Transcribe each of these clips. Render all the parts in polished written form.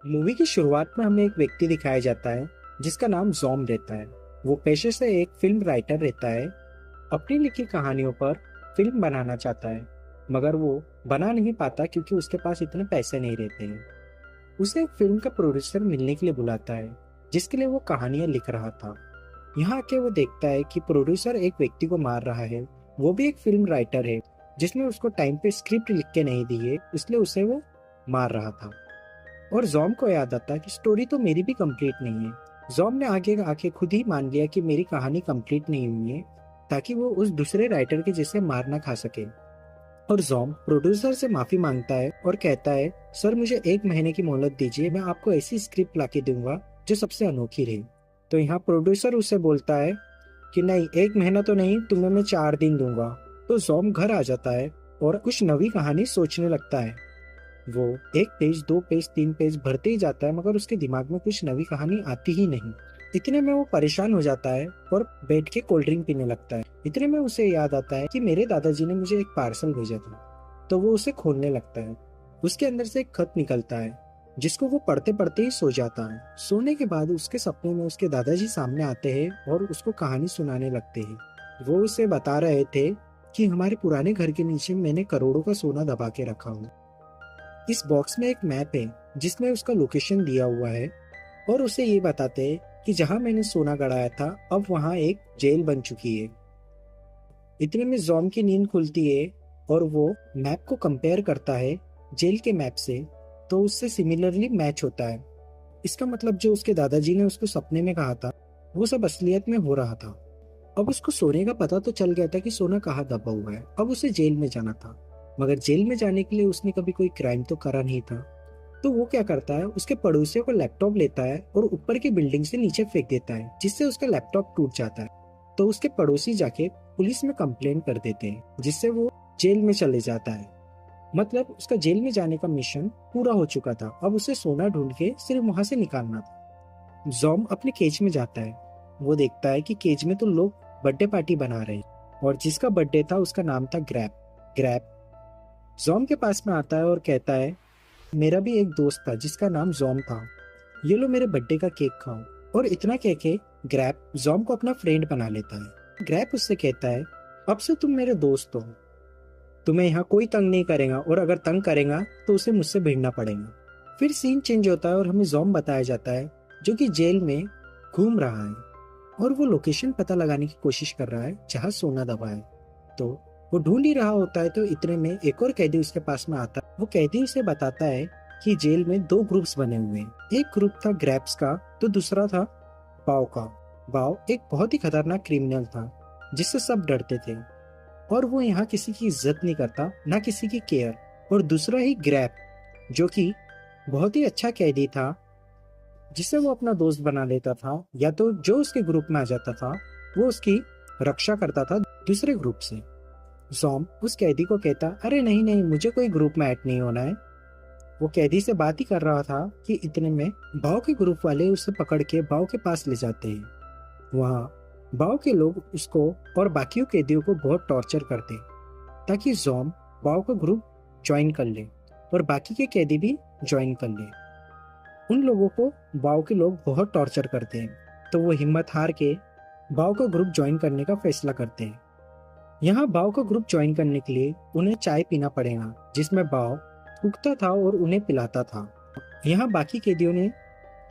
Movie की शुरुआत में हमें एक व्यक्ति दिखाया जाता है जिसका नाम जॉम रहता है। वो पेशे से एक फिल्म राइटर रहता है। अपनी लिखी कहानियों पर फिल्म बनाना चाहता है, मगर वो बना नहीं पाता क्योंकि उसके पास इतने पैसे नहीं रहते हैं। उसे एक फिल्म का प्रोड्यूसर मिलने के लिए बुलाता है, जिसके लिए वो कहानियां लिख रहा था। यहाँ आके वो देखता है कि प्रोड्यूसर एक व्यक्ति को मार रहा है। वो भी एक फिल्म राइटर है, जिसने उसको टाइम पे स्क्रिप्ट लिख के नहीं दी है, इसलिए उसे वो मार रहा था। और जॉम को याद आता कि स्टोरी तो मेरी भी कंप्लीट नहीं है। जॉम ने आगे आके खुद ही मान लिया कि मेरी कहानी कंप्लीट नहीं हुई है, ताकि वो उस दूसरे राइटर के जैसे मार ना खा सके। और जॉम प्रोड्यूसर से माफी मांगता है और कहता है, सर मुझे 1 महीने की मोहलत दीजिए, मैं आपको ऐसी स्क्रिप्ट लाके दूंगा जो सबसे अनोखी रहे। तो यहाँ प्रोड्यूसर उसे बोलता है कि नहीं, 1 महीना तो नहीं, तुम्हें मैं 4 दिन दूंगा। तो जॉम घर आ जाता है और कुछ नवी कहानी सोचने लगता है। वो 1 पेज 2 पेज 3 पेज भरते ही जाता है, मगर उसके दिमाग में कुछ नवी कहानी आती ही नहीं। इतने में वो परेशान हो जाता है और बैठ के कोल्ड ड्रिंक पीने लगता है। इतने में उसे याद आता है कि मेरे दादाजी ने मुझे एक पार्सल भेजा था। तो वो उसे खोलने लगता है। उसके अंदर से एक खत निकलता है, जिसको वो पढ़ते पढ़ते ही सो जाता है। सोने के बाद उसके सपने में उसके दादाजी सामने आते हैं और उसको कहानी सुनाने लगते हैं। वो उसे बता रहे थे कि हमारे पुराने घर के नीचे मैंने करोड़ों का सोना दबा के रखा हूँ। इस बॉक्स में एक मैप है जिसमें उसका लोकेशन दिया हुआ है, और उसे ये बताते हैं कि जहां मैंने सोना गड़ाया था अब वहां एक जेल बन चुकी है। इतने में जॉम की नींद खुलती है और वो मैप को कंपेयर करता है जेल के मैप से, तो उससे सिमिलरली मैच होता है। इसका मतलब जो उसके दादाजी ने उसको सपने में कहा था वो सब असलियत में हो रहा था। अब उसको सोने का पता तो चल गया था कि सोना कहाँ दबा हुआ है। अब उसे जेल में जाना था, मगर जेल में जाने के लिए उसने कभी कोई क्राइम तो करा नहीं था। तो वो क्या करता है, उसके पड़ोसियों को लैपटॉप लेता है और ऊपर की बिल्डिंग से नीचे फेंक देता है, जिससे उसका लैपटॉप टूट जाता है। तो उसके पड़ोसी जाके पुलिस में कंप्लेन कर देते हैं, जिससे वो जेल में चले जाता है। मतलब उसका जेल में जाने का मिशन पूरा हो चुका था। अब उसे सोना ढूंढ के सिर्फ वहां से निकालना था। जॉम अपने केज में जाता है। वो देखता है कि केज में तो लोग बर्थडे पार्टी बना रहे हैं, और जिसका बर्थडे था उसका नाम था ग्रैप। ग्रैप जॉम के पास में आता है और कहता है, मेरा भी एक दोस्त था जिसका नाम जॉम था, ये लो मेरे बर्थडे का केक खाओ। और इतना कह के ग्रैप जॉम को अपना फ्रेंड बना लेता है। ग्रैप उससे कहता है, अब से तुम मेरे दोस्त हो, तुम्हें यहाँ कोई तंग नहीं करेगा, और अगर तंग करेगा तो उसे मुझसे भिड़ना पड़ेगा। फिर सीन चेंज होता है और हमें जॉम बताया जाता है, जो कि जेल में घूम रहा है और वो लोकेशन पता लगाने की कोशिश कर रहा है जहाँ सोना दबा है। तो वो ढूंढ ही रहा होता है, तो इतने में एक और कैदी उसके पास में आता है। वो कैदी उसे बताता है कि जेल में 2 ग्रुप्स बने हुए हैं। एक ग्रुप था ग्रैप्स का, तो दूसरा था बाव का। बाव एक बहुत ही खतरनाक क्रिमिनल था जिससे सब डरते थे, और वो यहाँ किसी की इज्जत नहीं करता, ना किसी की केयर। और दूसरा ही ग्रैप, जो कि बहुत ही अच्छा कैदी था, जिसे वो अपना दोस्त बना लेता था, या तो जो उसके ग्रुप में आ जाता था वो उसकी रक्षा करता था दूसरे ग्रुप से। जॉम उस कैदी को कहता, अरे नहीं नहीं, मुझे कोई ग्रुप में ऐड नहीं होना है। वो कैदी से बात ही कर रहा था कि इतने में बाव के ग्रुप वाले उसे पकड़ के बाव के पास ले जाते हैं। वहाँ बाव के लोग उसको और बाकी कैदियों को बहुत टॉर्चर करते, ताकि जॉम बाव का ग्रुप ज्वाइन कर ले और बाकी के कैदी भी ज्वाइन कर ले। उन लोगों को बाव के लोग बहुत टॉर्चर करते हैं, तो वो हिम्मत हार के बाव का ग्रुप ज्वाइन करने का फैसला करते हैं। यहाँ बाव का ग्रुप ज्वाइन करने के लिए उन्हें चाय पीना पड़ेगा, जिसमें बाव उगता था और उन्हें पिलाता था। यहाँ बाकी कैदियों ने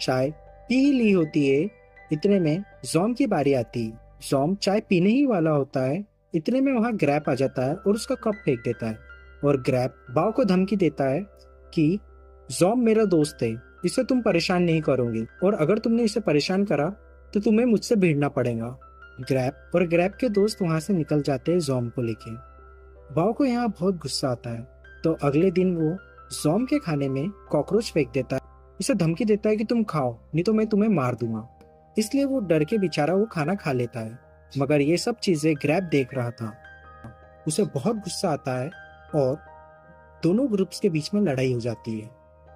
चाय पी ही ली होती है। इतने में जॉम की बारी आती है। जॉम चाय पीने ही वाला होता है। इतने में वहाँ ग्रैप आ जाता है और उसका कप फेंक देता है, और ग्रैप बाव को धमकी देता है कि जॉम मेरा दोस्त है, इसे तुम परेशान नहीं करोगे, और अगर तुमने इसे परेशान करा तो तुम्हें मुझसे भिड़ना पड़ेगा। ग्रैप और ग्रैप के दोस्त वहां से निकल जाते हैं जॉम को लेके। बाव को यहाँ बहुत गुस्सा आता है, तो अगले दिन वो जॉम के खाने में कॉकरोच फेंक देता है। इसे धमकी देता है कि तुम खाओ, नहीं तो मैं तुम्हें मार दूंगा। इसलिए वो डर के बेचारा वो खाना खा लेता है, मगर ये सब चीजें ग्रैप देख रहा था। उसे बहुत गुस्सा आता है और दोनों ग्रुप्स के बीच में लड़ाई हो जाती है।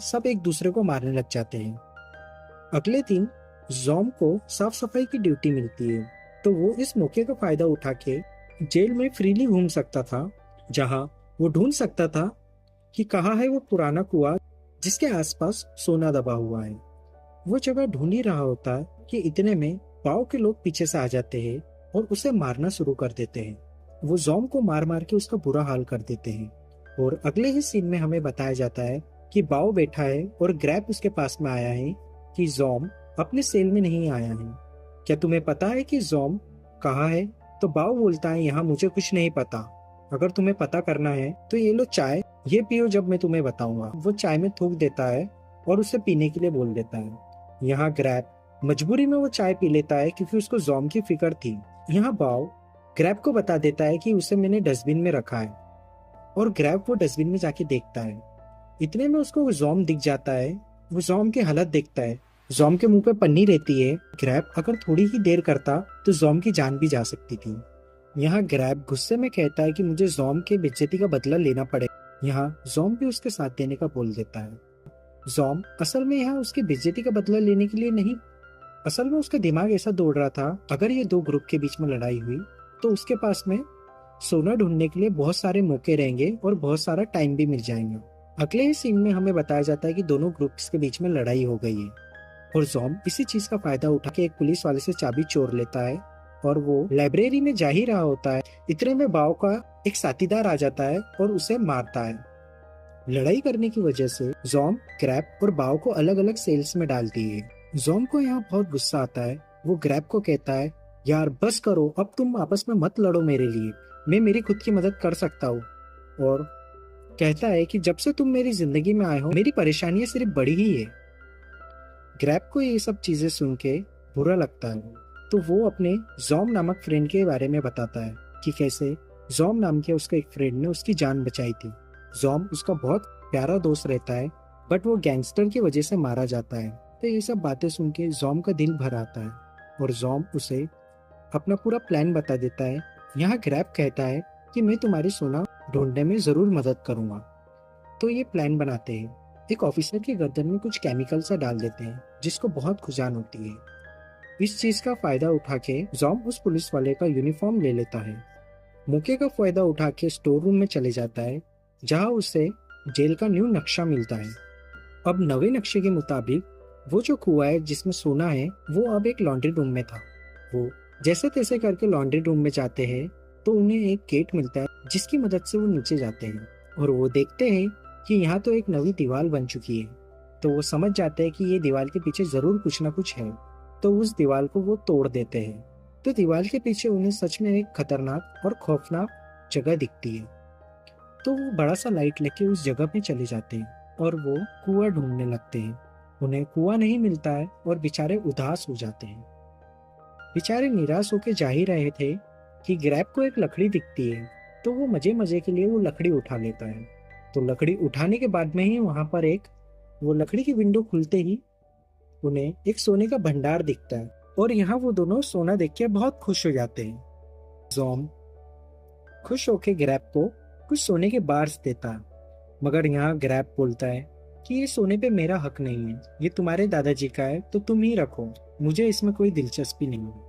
सब एक दूसरे को मारने लग जाते हैं। अगले दिन जॉम को साफ सफाई की ड्यूटी मिलती है, तो वो इस मौके का फायदा उठा के जेल में फ्रीली घूम सकता था, जहां वो ढूंढ सकता था कि कहाँ है वो पुराना कुआं जिसके आसपास सोना दबा हुआ है। वो जगह ढूंढ ही रहा होता है कि इतने में पाव के लोग पीछे से आ जाते हैं और उसे मारना शुरू कर देते हैं। वो जॉम को मार मार के उसका बुरा हाल कर देते हैं। और अगले ही सीन में हमें बताया जाता है कि बाव बैठा है और ग्रैब उसके पास में आया है कि जॉम अपने सेल में नहीं आया है। क्या तुम्हें पता है कि जॉम कहाँ है? तो बाव बोलता है, यहाँ मुझे कुछ नहीं पता। अगर तुम्हें पता करना है तो ये लो चाय, ये पियो, जब मैं तुम्हें बताऊंगा। वो चाय में थूक देता है और उसे पीने के लिए बोल देता है। यहाँ ग्रैब मजबूरी में वो चाय पी लेता है क्योंकि उसको जॉम की फिक्र थी। यहाँ बाव ग्रैब को बता देता है कि उसे मैंने डस्टबिन में रखा है और ग्रैब वो डस्टबिन में जाके देखता है। इतने में उसको जॉम दिख जाता है। वो जॉम की हालत देखता है। जॉम के मुंह पे पन्नी रहती है। ग्रैब अगर थोड़ी ही देर करता तो जॉम की जान भी जा सकती थी। यहाँ ग्रैब गुस्से में कहता है कि मुझे जॉम के बेइज्जती का बदला लेना पड़े। यहाँ जॉम भी उसके साथ देने का बोल देता है। जॉम असल में यहाँ उसकी बेइज्जती का बदला लेने के लिए नहीं, असल में उसका दिमाग ऐसा दौड़ रहा था, अगर ये दो ग्रुप के बीच में लड़ाई हुई तो उसके पास में सोना ढूंढने के लिए बहुत सारे मौके रहेंगे और बहुत सारा टाइम भी मिल जाएंगे। अगले ही सीन में हमें बताया जाता है कि दोनों ग्रुप्स के बीच में लड़ाई हो गई है और जॉम इसी चीज का फायदा उठा के एक पुलिस वाले से चाबी चोर लेता है और वो लाइब्रेरी में जा ही रहा होता है। इतने में बाव का एक साथीदार आ जाता है और उसे मारता है। लड़ाई करने की वजह से जॉम ग्रैब और बाव को अलग अलग सेल्स में डालती है। जॉम को यहाँ बहुत गुस्सा आता है। वो ग्रैब को कहता है, यार बस करो, अब तुम आपस में मत लड़ो मेरे लिए, मैं मेरी खुद की मदद कर सकता हूँ। और कहता है कि जब से तुम मेरी जिंदगी में आए हो मेरी परेशानियां सिर्फ बढ़ी ही है। ग्रैब को ये सब चीजें सुन के बुरा लगता है तो वो अपने जॉम नामक फ्रेंड के बारे में बताता है कि कैसे जॉम नाम के उसके एक फ्रेंड ने उसकी जान बचाई थी। जॉम उसका बहुत प्यारा दोस्त रहता है बट वो गैंगस्टर की वजह से मारा जाता है। तो ये सब बातें सुन के जॉम का दिल भर आता है और जॉम उसे अपना पूरा प्लान बता देता है। यहाँ ग्रैब कहता है कि मैं तुम्हारी सोना ढूंढने में जरूर मदद करूंगा। तो ये प्लान बनाते हैं। एक ऑफिसर की गर्दन में कुछ केमिकल सा डाल देते हैं जिसको बहुत खुजान होती है। इस चीज का फायदा उठा के जॉम उस पुलिस वाले का यूनिफॉर्म ले लेता है। मौके का फायदा उठा के स्टोर रूम में चले जाता है जहाँ उसे जेल का न्यू नक्शा मिलता है। अब नवे नक्शे के मुताबिक वो जो कुआं है जिसमें सोना है वो अब एक लॉन्ड्री रूम में था। वो जैसे तैसे करके लॉन्ड्री रूम में जाते हैं तो उन्हें एक गेट मिलता है जिसकी मदद से वो नीचे जाते हैं और वो देखते हैं कि यहाँ तो एक नवी दीवार बन चुकी है। तो वो समझ जाते हैं कि ये दीवार के पीछे जरूर कुछ ना कुछ है। तो उस दीवार को वो तोड़ देते हैं। तो दीवार के पीछे उन्हें सच में एक खतरनाक और खौफनाक जगह दिखती है। तो वो बड़ा सा लाइट लेके उस जगह पे चले जाते हैं और वो कुआं ढूंढने लगते हैं। उन्हें कुआं नहीं मिलता है और बेचारे उदास हो जाते हैं। बेचारे निराश होके जा ही रहे थे कि ग्रैब को एक लकड़ी दिखती है तो वो मजे मजे के लिए वो लकड़ी उठा लेता है। तो लकड़ी उठाने के बाद में ही वहां पर वो लकड़ी की विंडो खुलते ही उन्हें एक सोने का भंडार दिखता है और यहाँ वो दोनों सोना देख के बहुत खुश हो जाते हैं। जॉम खुश होके ग्रैब को कुछ सोने के बार्स देता है मगर यहाँ ग्रैब बोलता है कि ये सोने पे मेरा हक नहीं है, ये तुम्हारे दादाजी का है तो तुम ही रखो, मुझे इसमें कोई दिलचस्पी नहीं है।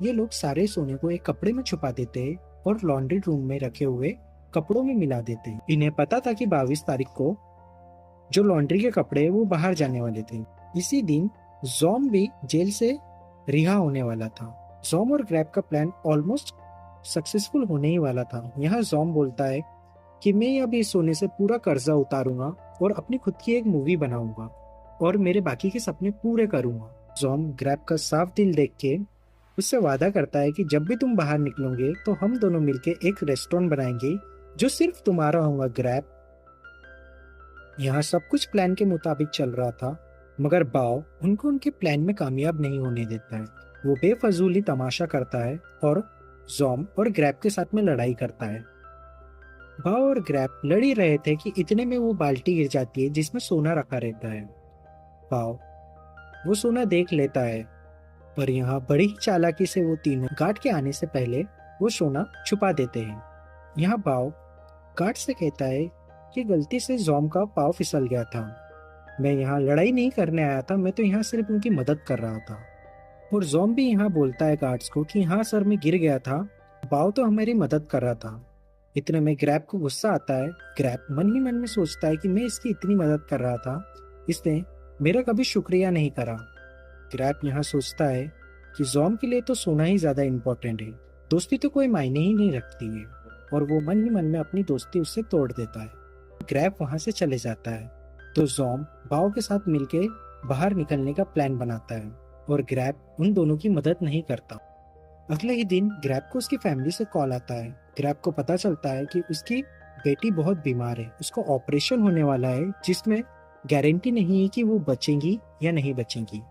ये लोग सारे सोने को एक कपड़े में छुपा देते हैं और लॉन्ड्री रूम में रखे हुए कपड़ों में मिला देते हैं। इन्हें पता था कि 22 तारीख को जो लॉन्ड्री के कपड़े वो बाहर जाने वाले थे। इसी दिन जॉम भी जेल से रिहा होने वाला था। जॉम और ग्रैब का प्लान ऑलमोस्ट सक्सेसफुल होने ही वाला था। यहाँ जॉम बोलता है कि मैं अब इस सोने से पूरा कर्जा उतारूंगा और अपनी खुद की एक मूवी बनाऊंगा और मेरे बाकी के सपने पूरे करूंगा। जॉम ग्रैब का साफ दिल देख के उससे वादा करता है कि जब भी तुम बाहर निकलोगे तो हम दोनों मिलके एक रेस्टोरेंट बनाएंगे जो सिर्फ तुम्हारा होगा ग्रैब। यहाँ सब कुछ प्लान के मुताबिक चल रहा था मगर बाव उनको उनके प्लान में कामयाब नहीं होने देता है। वो बेफजूली तमाशा करता है और जॉम और ग्रैब के साथ में लड़ाई करता है। बाव और ग्रैब लड़ ही रहे थे कि इतने में वो बाल्टी गिर जाती है जिसमें सोना रखा रहता है। बाव वो सोना देख लेता है पर यहाँ बड़ी ही चालाकी से वो तीनों गार्ड के आने से पहले वो सोना छुपा देते हैं। यहाँ बाव गार्ड से कहता है कि गलती से जॉम का पाँव फिसल गया था, मैं यहाँ लड़ाई नहीं करने आया था, मैं तो यहाँ सिर्फ उनकी मदद कर रहा था। और जॉम भी यहाँ बोलता है गार्ड्स को कि हाँ सर मैं गिर गया था, बाव तो हमारी मदद कर रहा था। इतने में ग्रैब को गुस्सा आता है। ग्रैब मन ही मन में सोचता है कि मैं इसकी इतनी मदद कर रहा था, इसने मेरा कभी शुक्रिया नहीं करा। ग्रैब यहाँ सोचता है कि जॉम के लिए तो सोना ही ज्यादा इम्पोर्टेंट है, दोस्ती तो कोई मायने ही नहीं रखती है, और वो मन ही मन में अपनी दोस्ती उससे तोड़ देता है। ग्रैब वहां से चले जाता है तो जॉम बाओ के साथ मिलके बाहर निकलने का प्लान बनाता है, और ग्रैब उन दोनों की मदद नहीं करता। अगले ही दिन ग्रैब को उसकी फैमिली से कॉल आता है। ग्रैब को पता चलता है कि उसकी बेटी बहुत बीमार है, उसको ऑपरेशन होने वाला है जिसमें गारंटी नहीं है कि वो बचेंगी या नहीं बचेंगी।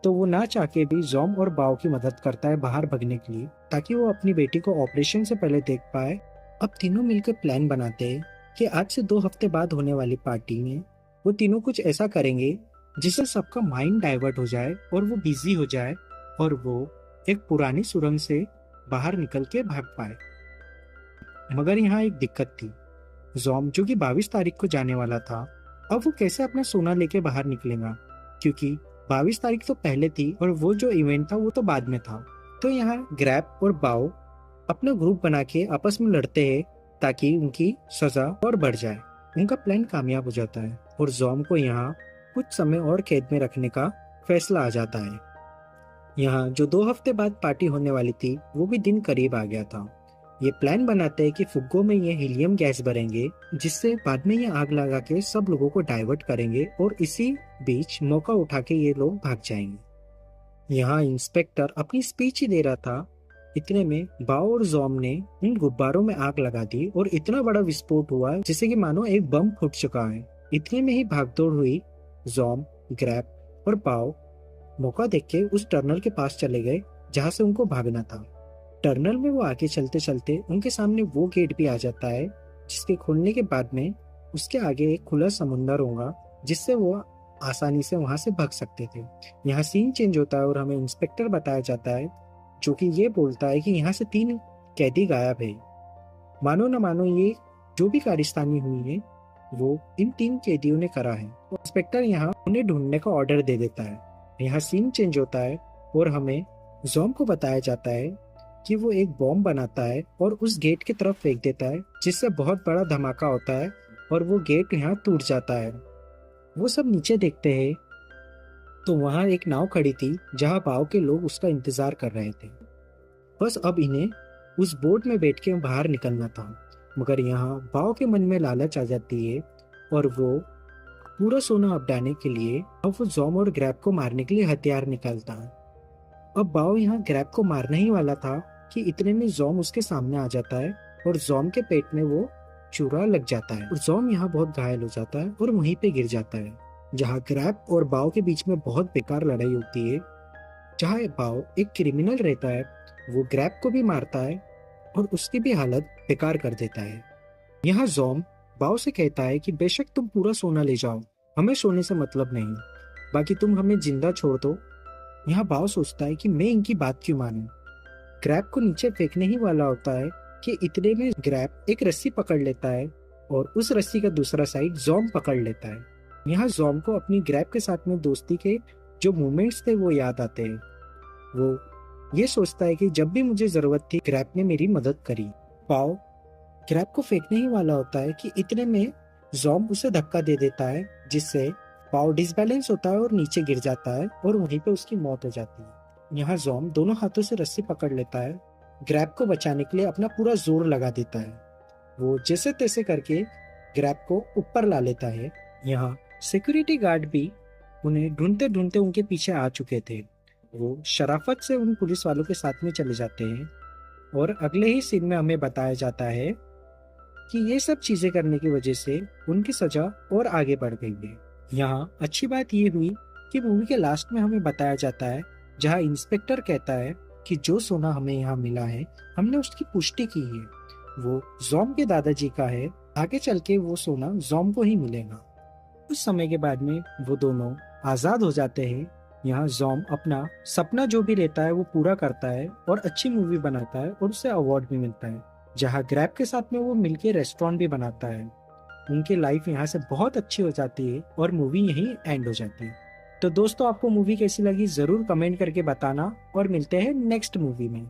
तो वो ना चाह के भी जॉम और बाओ की मदद करता है बाहर भगने के लिए, ताकि वो अपनी बेटी को ऑपरेशन से पहले देख पाए। अब तीनों मिलकर प्लान बनाते हैं कि आज से 2 हफ्ते बाद होने वाली पार्टी में वो तीनों कुछ ऐसा करेंगे जिससे सबका माइंड डाइवर्ट हो जाए और वो बिजी हो जाए, और वो एक पुरानी सुरंग से बाहर निकल के भाग पाए। मगर यहाँ एक दिक्कत थी। जॉम जो कि 22 तारीख को जाने वाला था, अब वो कैसे अपना सोना लेके बाहर निकलेगा, क्योंकि 22 तारीख तो पहले थी और वो जो इवेंट था वो तो बाद में था। तो यहाँ ग्रैब और बाओ अपना ग्रुप बना के आपस में लड़ते हैं ताकि उनकी सजा और बढ़ जाए। उनका प्लान कामयाब हो जाता है और जॉम को यहाँ कुछ समय और कैद में रखने का फैसला आ जाता है। यहाँ जो 2 हफ्ते बाद पार्टी होने वाली थी वो भी दिन करीब आ गया था। ये प्लान बनाते हैं कि फुग्गों में ये हीलियम गैस भरेंगे, जिससे बाद में ये आग लगा के सब लोगों को डाइवर्ट करेंगे, और इसी बीच मौका उठा के ये लोग भाग जाएंगे। यहाँ इंस्पेक्टर अपनी स्पीच ही दे रहा था, इतने में बाओ और जॉम ने उन गुब्बारों में आग लगा दी और इतना बड़ा विस्फोट हुआ जिससे कि मानो एक बम फूट चुका है। इतने में ही भागदौड़ हुई। जॉम, ग्रैब और बाओ मौका देख के उस टनल के पास चले गए जहाँ से उनको भागना था। टनल में वो आगे चलते चलते उनके सामने वो गेट भी आ जाता है जिसके खुलने के बाद में उसके आगे एक खुला समुंदर होगा, जिससे वो आसानी से वहां से भाग सकते थे। यहाँ सीन चेंज होता है और हमें इंस्पेक्टर बताया जाता है, जो कि ये बोलता है कि यहाँ से 3 कैदी गायब है। मानो न मानो ये जो भी कारस्तानी हुई है वो इन 3 कैदियों ने करा है। तो इंस्पेक्टर यहाँ उन्हें ढूंढने का ऑर्डर दे देता है। यहाँ सीन चेंज होता है और हमें जॉम को बताया जाता है कि वो एक बॉम्ब बनाता है और उस गेट की तरफ फेंक देता है, जिससे बहुत बड़ा धमाका होता है और वो गेट यहाँ टूट जाता है। वो सब नीचे देखते हैं तो वहाँ एक नाव खड़ी थी जहाँ बाव के लोग उसका इंतजार कर रहे थे। बस अब इन्हें उस बोट में बैठ के बाहर निकलना था, मगर यहाँ बाव के मन में लालच आ जाती है और वो पूरा सोना अपडाने के लिए अब वो जॉम और ग्रैब को मारने के लिए हथियार निकालता है। अब बाव यहाँ ग्रैब को मारने ही वाला था कि इतने में जॉम उसके सामने आ जाता है और जॉम के पेट में वो चूरा लग जाता है और जॉम यहाँ बहुत घायल हो जाता है और वहीं पे गिर जाता है। जहाँ ग्रैब और बाव के बीच में बहुत बेकार लड़ाई होती है, जहाँ बाव एक क्रिमिनल रहता है, वो ग्रैब को भी मारता है और उसकी भी हालत बेकार कर देता है। यहाँ जॉम बाव से कहता है कि बेशक तुम पूरा सोना ले जाओ, हमें सोने से मतलब नहीं, बाकी तुम हमें जिंदा छोड़ दो। यहाँ बाव सोचता है कि मैं इनकी बात क्यों मानूं। ग्रैब को नीचे फेंकने ही वाला होता है कि इतने में ग्रैब एक रस्सी पकड़ लेता है और उस रस्सी का दूसरा साइड जॉम पकड़ लेता है। यहाँ जॉम को अपनी ग्रैब के साथ में दोस्ती के जो मोमेंट्स थे वो याद आते हैं। वो ये सोचता है कि जब भी मुझे जरूरत थी ग्रैब ने मेरी मदद करी। बाव ग्रैब को फेंकने ही वाला होता है कि इतने में जॉम उसे धक्का दे देता है, जिससे बाव डिसबैलेंस होता है और नीचे गिर जाता है और वहीं पे उसकी मौत हो जाती है। यहाँ जॉम दोनों हाथों से रस्सी पकड़ लेता है, ग्रैब को बचाने के लिए अपना पूरा जोर लगा देता है। वो जैसे तैसे करके ग्रैब को ऊपर ला लेता है। यहाँ सिक्योरिटी गार्ड भी उन्हें ढूंढते ढूंढते उनके पीछे आ चुके थे। वो शराफत से उन पुलिस वालों के साथ में चले जाते हैं और अगले ही सीन में हमें बताया जाता है कि ये सब चीजें करने की वजह से उनकी सजा और आगे बढ़ गई है। यहाँ अच्छी बात ये हुई कि मूवी के लास्ट में हमें बताया जाता है, जहाँ इंस्पेक्टर कहता है कि जो सोना हमें यहाँ मिला है हमने उसकी पुष्टि की है, वो जॉम के दादाजी का है, आगे चल के वो सोना जॉम को ही मिलेगा। उस समय के बाद में वो दोनों आजाद हो जाते हैं। यहाँ जॉम अपना सपना जो भी रहता है वो पूरा करता है और अच्छी मूवी बनाता है और उसे अवार्ड भी मिलता है। जहाँ ग्रैब के साथ में वो मिलके रेस्टोरेंट भी बनाता है। उनकी लाइफ यहाँ से बहुत अच्छी हो जाती है और मूवी यहीं एंड हो जाती है। तो दोस्तों, आपको मूवी कैसी लगी जरूर कमेंट करके बताना और मिलते हैं नेक्स्ट मूवी में।